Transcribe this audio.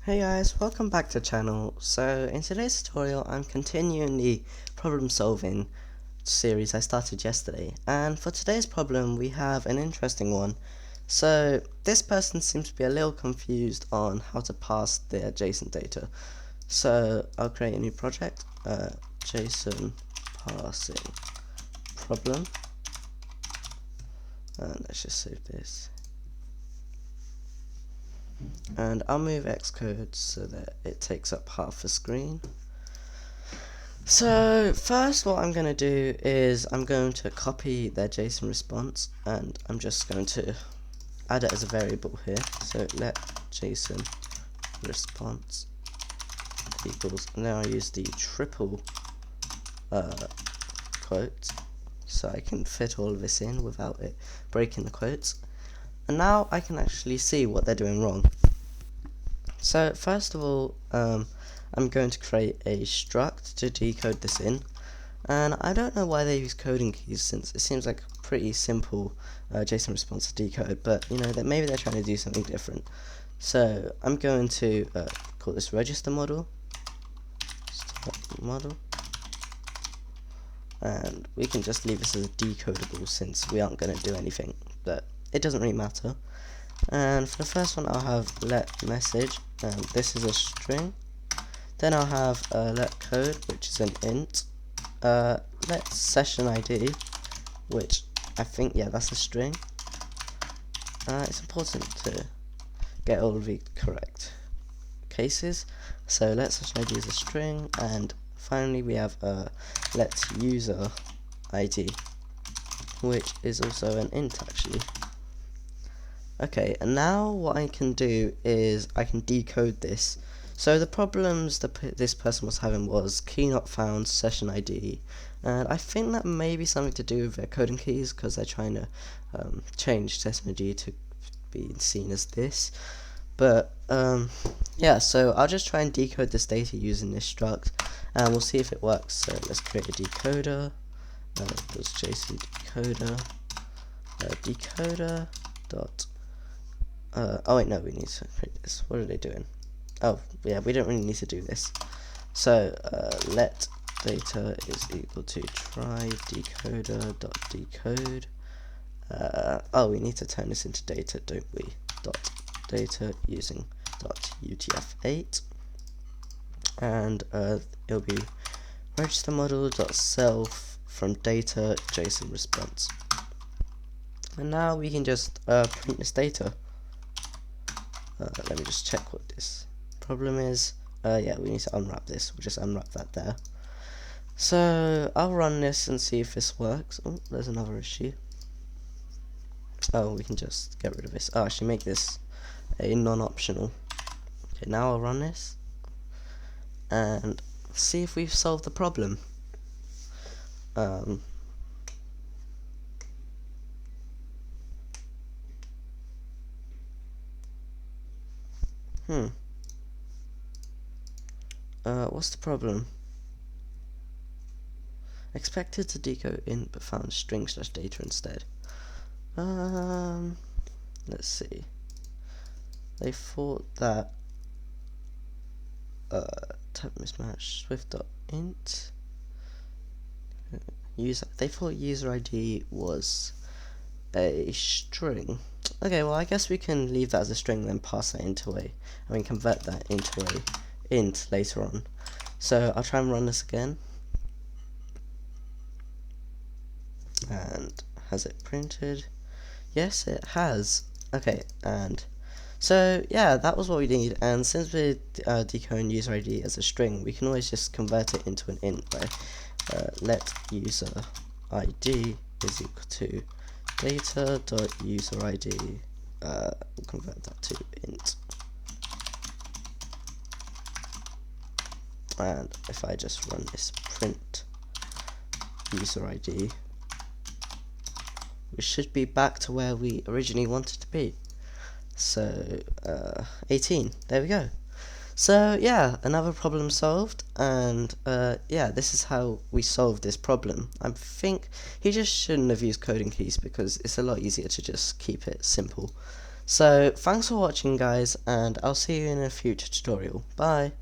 Hey guys, welcome back to the channel. So in today's tutorial I'm continuing the problem solving series I started yesterday, and for today's problem we have an interesting one. So this person seems to be a little confused on how to parse their JSON data. So I'll create a new project, JSON Parsing problem, and let's just save this. And I'll move Xcode so that it takes up half the screen. So first what I'm going to do is I'm going to copy their JSON response, and I'm just going to add it as a variable here. So let JSON response equals, and now I use the triple quotes so I can fit all of this in without it breaking the quotes. And now I can actually see what they're doing wrong. So first of all, I'm going to create a struct to decode this in, and I don't know why they use coding keys since it seems like a pretty simple JSON response to decode, but you know that maybe they're trying to do something different. So I'm going to call this register model, and we can just leave this as a decodable since we aren't going to do anything, but it doesn't really matter. And for the first one I'll have let message, and this is a string. Then I'll have let code, which is an int. Let session ID, which I think, yeah, that's a string. It's important to get all of the correct cases. So let session ID is a string, and finally we have let user ID, which is also an int actually. Okay, and now what I can do is I can decode this. So the problems that this person was having was key not found, session ID, and I think that may be something to do with their coding keys, because they're trying to change session ID to be seen as this. But yeah, so I'll just try and decode this data using this struct, and we'll see if it works. So let's create a decoder. There's JSON decoder, decoder dot. Oh wait, no, we need to create this. What are they doing? Oh yeah, we don't really need to do this. So let data is equal to try decoder dot decode. Oh, we need to turn this into data, don't we? Dot data using dot utf8, and it'll be register model dot self from data JSON response. And now we can just print this data. Let me just check what this problem is. Yeah, we need to unwrap this. We'll just unwrap that there. So I'll run this and see if this works. Oh, there's another issue. Oh, we can just get rid of this. Oh, actually make this a non-optional. Okay, now I'll run this and see if we've solved the problem. What's the problem? Expected to decode int but found string/data instead. Let's see. They thought that type mismatch swift.int user. They thought user ID was a string. Okay, well I guess we can leave that as a string and then pass that into a, I mean convert that into a int later on. So I'll try and run this again. And has it printed? Yes, it has. Okay, and so yeah, that was what we need. And since we're decoding user ID as a string, we can always just convert it into an int by let user ID is equal to data dot user ID. We'll convert that to int. And if I just run this print user ID, we should be back to where we originally wanted to be. So 18, there we go. So yeah, another problem solved, and yeah, this is how we solved this problem. I think he just shouldn't have used coding keys because it's a lot easier to just keep it simple. So thanks for watching guys, and I'll see you in a future tutorial. Bye!